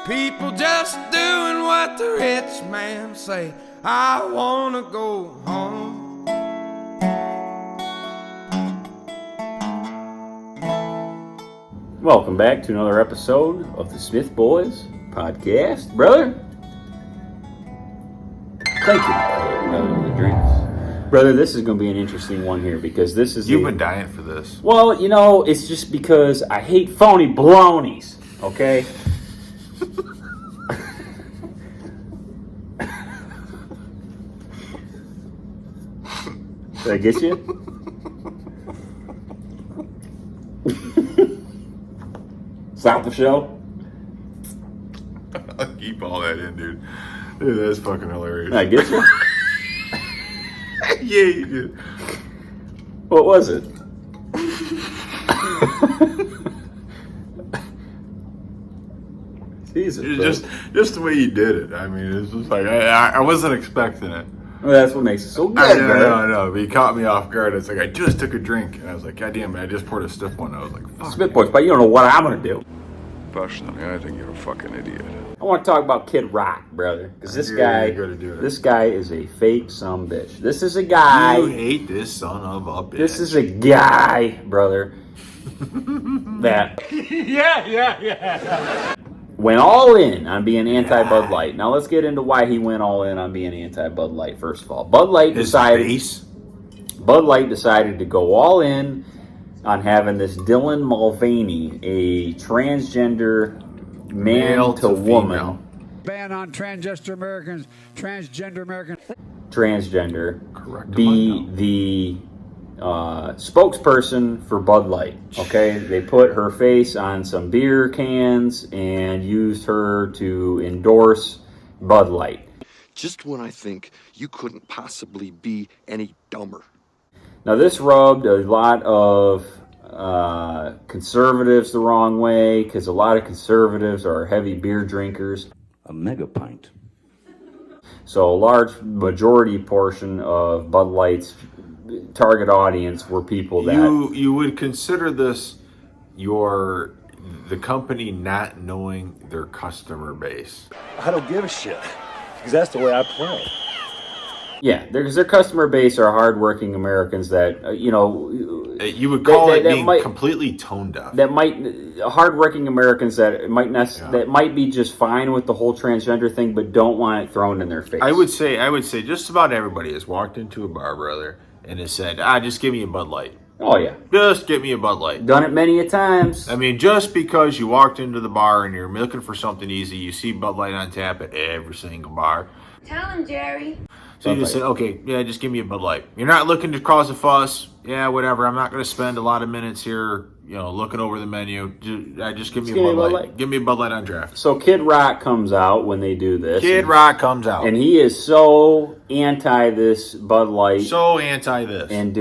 People just doing what the rich man say. I wanna go home. Welcome back to another episode of the Smith Boys podcast. Brother, thank you, brother, for the drinks. Brother, this is going to be an interesting one here because this is... You've been dying for this. Well, you know, it's just because I hate phony balonies, okay? Did I get you? Stop the show? I'll keep all that in, dude. Dude, that's fucking hilarious. Did I get you? Yeah, you did. What was it? Jesus. Just the way you did it. I mean, it's just like, I wasn't expecting it. Well, that's what makes it so good, I know. But he caught me off guard. It's like, I just took a drink. And I was like, God damn it, I just poured a stiff one. I was like, fuck. Smith Boys, but you don't know what I'm going to do. Personally, I think you're a fucking idiot. I want to talk about Kid Rock, brother. Because this guy is a fake sumbitch. This is a guy. You hate this son of a bitch. This is a guy, brother, that went all in on being anti-Bud Light. Now let's get into why he went all in on being anti-Bud Light. First of all, Bud Light decided to go all in on having this Dylan Mulvaney, a transgender man to woman. Ban on transgender Americans. Transgender. Be the spokesperson for Bud Light. Okay, they put her face on some beer cans and used her to endorse Bud Light. Just when I think you couldn't possibly be any dumber. Now this rubbed a lot of conservatives the wrong way because a lot of conservatives are heavy beer drinkers. A mega pint. So a large majority portion of Bud Light's target audience were people that... You would consider this the company not knowing their customer base. I don't give a shit, because that's the way I play. Yeah, because their customer base are hardworking Americans that, you would call it being completely tone deaf. Hardworking Americans that might be just fine with the whole transgender thing, but don't want it thrown in their face. I would say just about everybody has walked into a bar, brother, and has said, just give me a Bud Light. Oh, yeah. Just give me a Bud Light. Done it many a times. I mean, just because you walked into the bar and you're looking for something easy, you see Bud Light on tap at every single bar. Tell him, Jerry. So you just said, okay, yeah, just give me a Bud Light. You're not looking to cause a fuss. Yeah, whatever. I'm not going to spend a lot of minutes here, looking over the menu. Just give me a Bud Light. Give me a Bud Light on draft. So Kid Rock comes out when they do this. Kid Rock comes out. And he is so anti this Bud Light. So anti this. And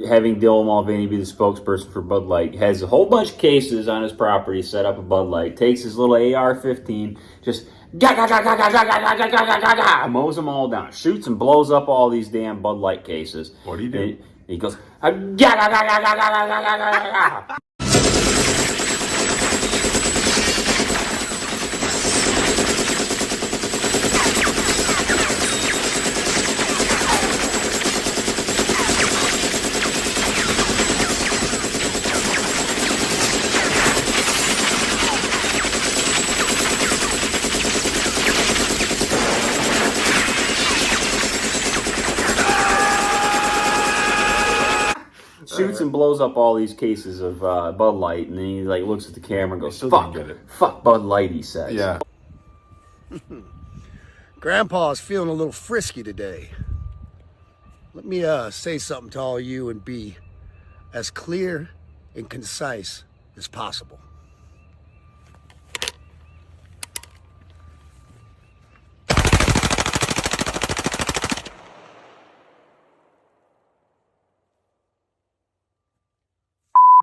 having Dylan Mulvaney be the spokesperson for Bud Light. Has a whole bunch of cases on his property set up a Bud Light. Takes his little AR-15, just... mows them all down, shoots and blows up all these damn Bud Light cases. What do you do? He goes, shoots and blows up all these cases of Bud Light, and then he looks at the camera and goes, fuck Bud Light, he says. Yeah. Grandpa's feeling a little frisky today. Let me say something to all you and be as clear and concise as possible.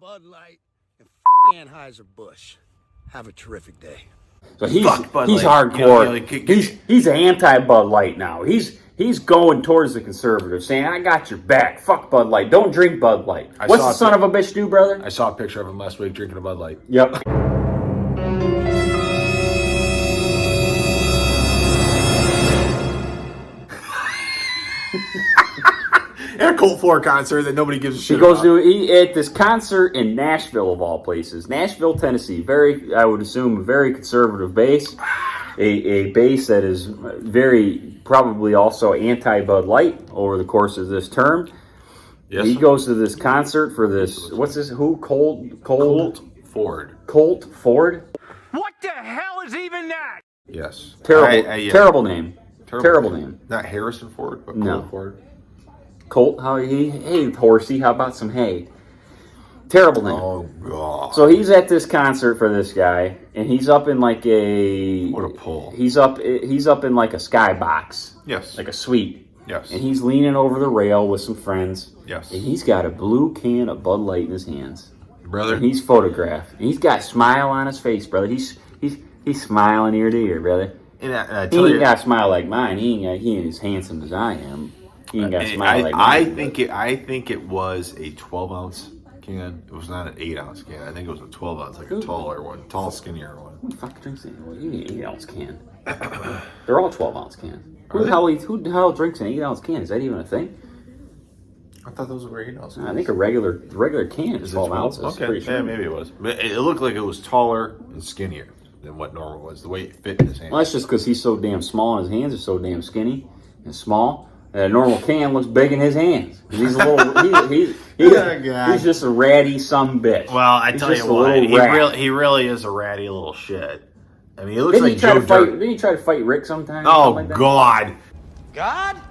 Bud Light and Anheuser-Busch. Have a terrific day. So he's hardcore. He's anti-Bud Light now. He's going towards the conservatives, saying, I got your back. Fuck Bud Light. Don't drink Bud Light. What's the son of a bitch do, brother? I saw a picture of him last week drinking a Bud Light. Yep. Colt 4 concert that nobody gives a shit He goes about. at this concert in Nashville, of all places. Nashville, Tennessee. Very, I would assume, a very conservative base. A base that is very, probably also anti-Bud Light over the course of this term. Yes. He goes to this concert for this, what's this, who? Colt Ford. Colt Ford? What the hell is even that? Yes. Terrible, Yeah. terrible name. Terrible name. Not Harrison Ford, but No. Colt Ford. Colt, hey, horsey, how about some hay? Terrible name. Oh, God. So he's at this concert for this guy, and he's up in like a... What a pull. He's up in like a skybox. Yes. Like a suite. Yes. And he's leaning over the rail with some friends. Yes. And he's got a blue can of Bud Light in his hands. Brother. And he's photographed. And he's got a smile on his face, brother. He's smiling ear to ear, brother. And I He tell ain't you, got a smile like mine. He ain't as handsome as I am. He ain't got a smile like I mine. think it was a 12-ounce can. It was not an 8-ounce can. I think it was a 12-ounce, like a taller one, skinnier one. Who the fuck drinks it? Well, you need an 8-ounce can. They're all 12-ounce cans. Who the hell drinks an 8-ounce can? Is that even a thing? I thought those were 8-ounce cans. I think a regular can is Is it 12 ounces. Okay, Pretty sure. yeah, maybe it was. But it looked like it was taller and skinnier than what normal was. The way it fit in his hand. Well, that's just because he's so damn small and his hands are so damn skinny and small. That a normal can looks big in his hands. He's a little. He's just a ratty bitch. Well, I He's tell just you a what, little rat. he really is a ratty little shit. I mean, he looks Didn't like he try Joe to fight? Dirt. Didn't he try to fight Rick sometime? or Oh something like that? God! God?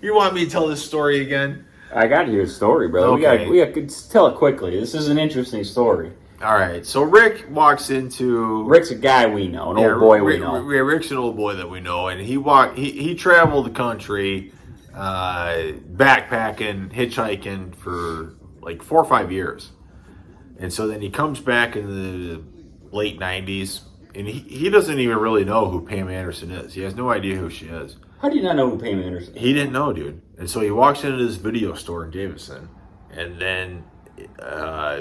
You want me to tell this story again? I got to hear the story, brother. Okay. We got to tell it quickly. This is an interesting story. All right. So Rick walks into. Rick's a guy we know, an old boy we know. Rick's an old boy that we know, and he traveled the country, backpacking, hitchhiking for like 4 or 5 years, and so then he comes back in the late '90s, and he doesn't even really know who Pam Anderson is. He has no idea who she is. How do you not know who Pam Anderson is? He didn't know, dude. And so he walks into this video store in Davison, and then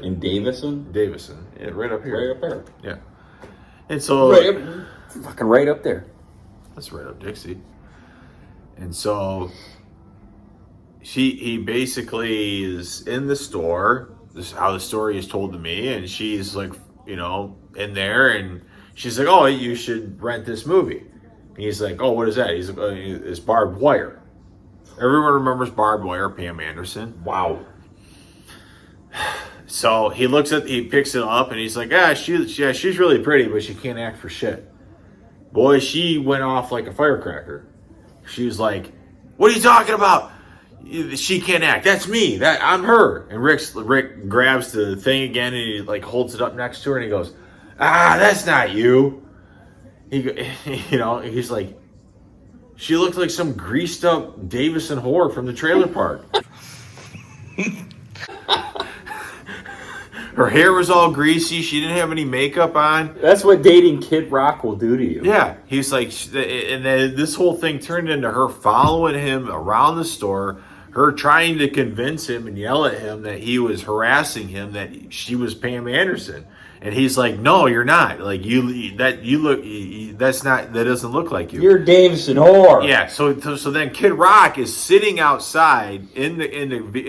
In Davison? yeah, right up here, Right up there. yeah. And so Fucking right up there. that's right up Dixie. And so he basically is in the store. This is how the story is told to me, and she's like, in there, and she's like, "Oh, you should rent this movie." And he's like, "Oh, what is that?" He's like, "It's Barbed Wire." Everyone remembers Barbed Wire, Pam Anderson. Wow. So he picks it up, and he's like, she's really pretty, but she can't act for shit. Boy, she went off like a firecracker. She was like, "What are you talking about? She can't act. That's me. I'm her." And Rick grabs the thing again, and he like holds it up next to her, and he goes, "That's not you." He's like, "She looked like some greased up Davison whore from the trailer park." Her hair was all greasy. She didn't have any makeup on. That's what dating Kid Rock will do to you. Yeah, he's like, and then this whole thing turned into her following him around the store, her trying to convince him and yell at him that he was harassing him, that she was Pam Anderson, and he's like, "No, you're not. Like that doesn't look like you. You're Davison whore." Yeah. So then Kid Rock is sitting outside in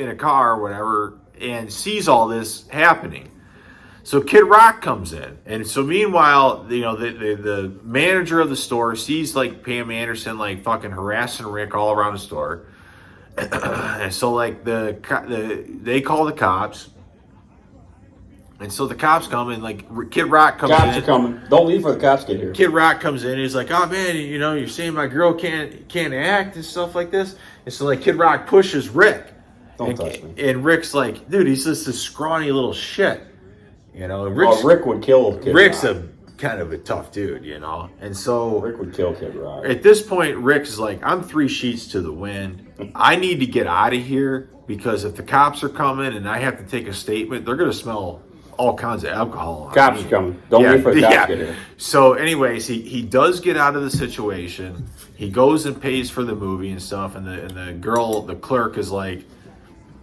a car or whatever, and sees all this happening. So Kid Rock comes in, and so meanwhile, the manager of the store sees like Pam Anderson like fucking harassing Rick all around the store, and so like they call the cops, and so the cops come and like Kid Rock comes in. Cops are coming. Don't leave before the cops get here. Kid Rock comes in and he's like, "Oh man, you're saying my girl can't act and stuff like this," and so like Kid Rock pushes Rick. Don't touch me. And Rick's like, "Dude, he's just this scrawny little shit." And Rick would kill Kid Rick's Rock. a kind of a tough dude, And so Rick would kill Kid Rock. at this point, Rick's like, "I'm 3 sheets to the wind. I need to get out of here because if the cops are coming and I have to take a statement, they're going to smell all kinds of alcohol on Cops me." are coming. Don't wait for the cops to get here. So anyways, he does get out of the situation. He goes and pays for the movie and stuff, and the girl, the clerk, is like,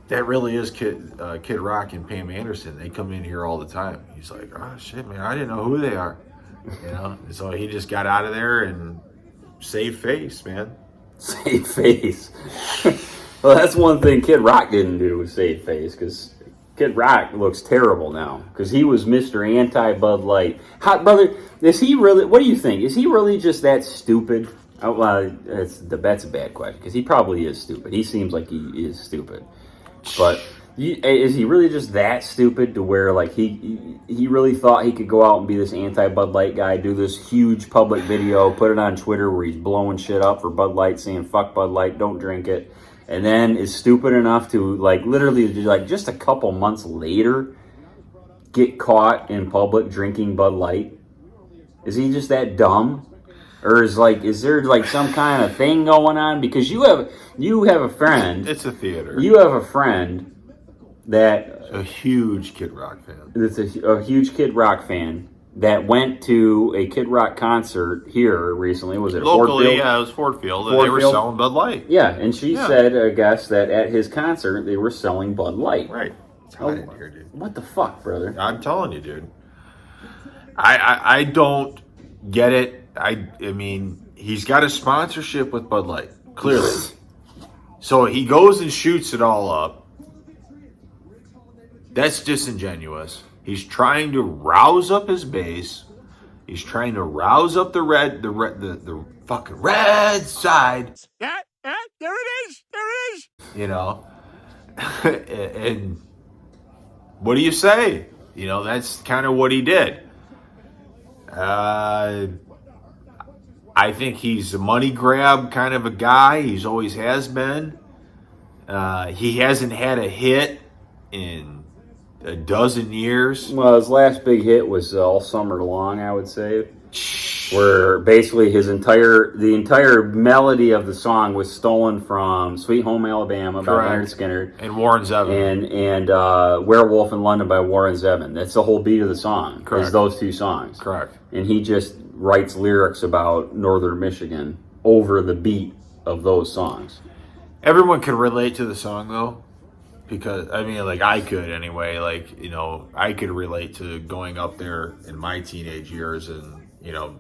"That really is Kid Rock and Pam Anderson. They come in here all the time." He's like, "Oh shit, man, I didn't know who they are." And so he just got out of there and saved face, man. Save face. Well, that's one thing Kid Rock didn't do was save face, because Kid Rock looks terrible now, because he was Mr. Anti-Bud Light. Hot brother, is he really, what do you think? Is he really just that stupid? Oh, well, that's a bad question, because he probably is stupid. He seems like he is stupid. But is he really just that stupid to where, like, he really thought he could go out and be this anti-Bud Light guy, do this huge public video, put it on Twitter where he's blowing shit up for Bud Light, saying, fuck Bud Light, don't drink it, and then is stupid enough to, like, literally, like, just a couple months later, get caught in public drinking Bud Light? Is he just that dumb? Or is there like some kind of thing going on? Because you have a friend. It's a theater. You have a friend that a huge Kid Rock fan. That's a huge Kid Rock fan that went to a Kid Rock concert here recently. Was it Locally? Ford Field? Yeah, it was Ford Field, and Ford they were Field? selling Bud Light. Yeah, and she said, I guess, that at his concert they were selling Bud Light. Right. It's hot in here, dude. What the fuck, brother? I'm telling you, dude. I don't get it. I mean, he's got a sponsorship with Bud Light, clearly. So he goes and shoots it all up. That's disingenuous. He's trying to rouse up his base. He's trying to rouse up the fucking red side. Yeah, there it is. There it is. You know, and what do you say? You know, that's kind of what he did. I think he's a money grab kind of a guy. He's always has been. He hasn't had a hit in a dozen years. Well, his last big hit was All Summer Long, I would say, where basically the entire melody of the song was stolen from Sweet Home Alabama by Correct. Leonard Skinner And Warren Zevon. and Werewolf in London by Warren Zevon. That's the whole beat of the song. Correct. Is those two songs. Correct. And he just writes lyrics about Northern Michigan over the beat of those songs. Everyone can relate to the song, though. Because, I mean, like, I could anyway. Like, you know, I could relate to going up there in my teenage years and, you know,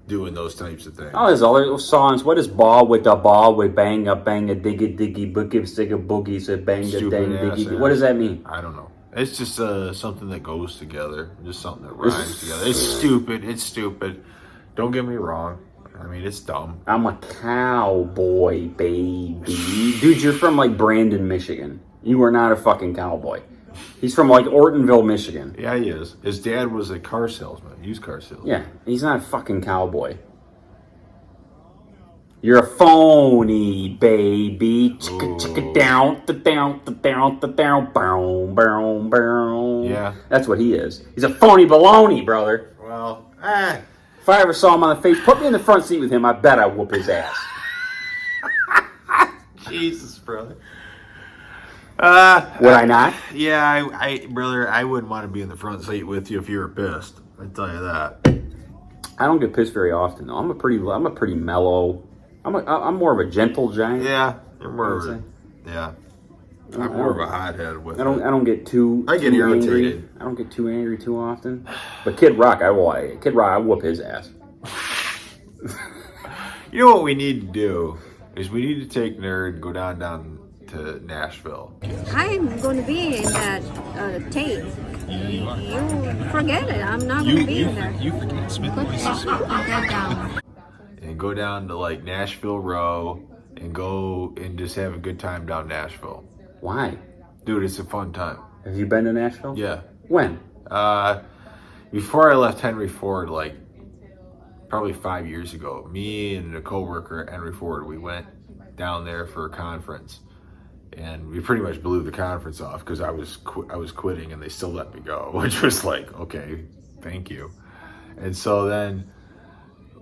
doing those types of things. Oh, there's other songs. What is ball with the ball with bang a diggy diggy boogie stick a boogie said bang a Stupid dang ass diggy. ass. What does that mean? I don't know. It's just something that goes together. Just something that rhymes together. It's stupid. It's stupid. Don't get me wrong. I mean, it's dumb. I'm a cowboy, baby. Dude, you're from like Brandon, Michigan. You are not a fucking cowboy. He's from like Ortonville, Michigan. Yeah, he is. His dad was a car salesman, used car salesman. Yeah, he's not a fucking cowboy. You're a phony, baby. Chicka chicka down, the down, the down, the down, boom, boom, boom. Yeah. That's what he is. He's a phony baloney, brother. Well, If I ever saw him on the face, put me in the front seat with him, I bet I'd whoop his ass. Jesus, brother. Would I not? Yeah, brother, I wouldn't want to be in the front seat with you if you were pissed. I tell you that. I don't get pissed very often, though. I'm a pretty mellow. I'm more of a gentle giant. Yeah, you're more of I a, would yeah. I'm more of a hothead with I don't get too. I get too irritated. Angry. I don't get too angry too often. But Kid Rock, I whoop his ass. You know what we need to do is we need to take Nerd and go down to Nashville. I'm going to be in that tape. You forget it. I'm not going to be in there. You forget. Smith Put voices. that down. And go down to like Nashville Row and go and just have a good time down Nashville. Why? Dude, it's a fun time. Have you been to Nashville? Yeah. When? Before I left Henry Ford, like probably 5 years ago, me and a coworker at Henry Ford, we went down there for a conference, and we pretty much blew the conference off because I was quitting, and they still let me go, which was like, okay, thank you. And so then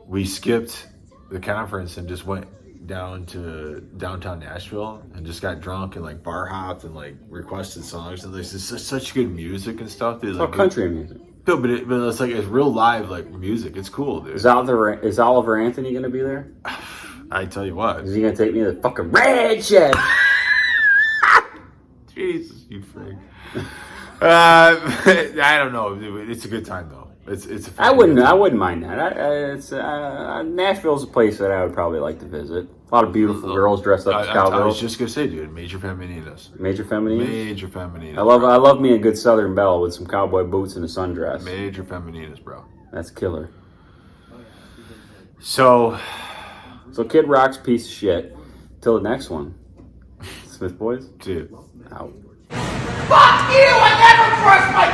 we skipped the conference and just went down to downtown Nashville and just got drunk and like bar hopped and like requested songs, and there's just such good music and stuff. There's like country music. No, but it's like it's real live like music. It's cool, dude. Is Oliver Anthony gonna be there? I tell you what. Is he gonna take me to the fucking red shed? Jesus, you freak. I don't know. It's a good time though. It's. I wouldn't mind that. Nashville's a place that I would probably like to visit. A lot of beautiful girls dressed up as I cowgirls. was just gonna say, dude, major femininas. Major femininas. Major femininas. I love me a good Southern belle with some cowboy boots and a sundress. Major femininas, bro. That's killer. So Kid Rock's piece of shit. Till the next one. Smith Boys. dude. Out. Fuck you! I never trust my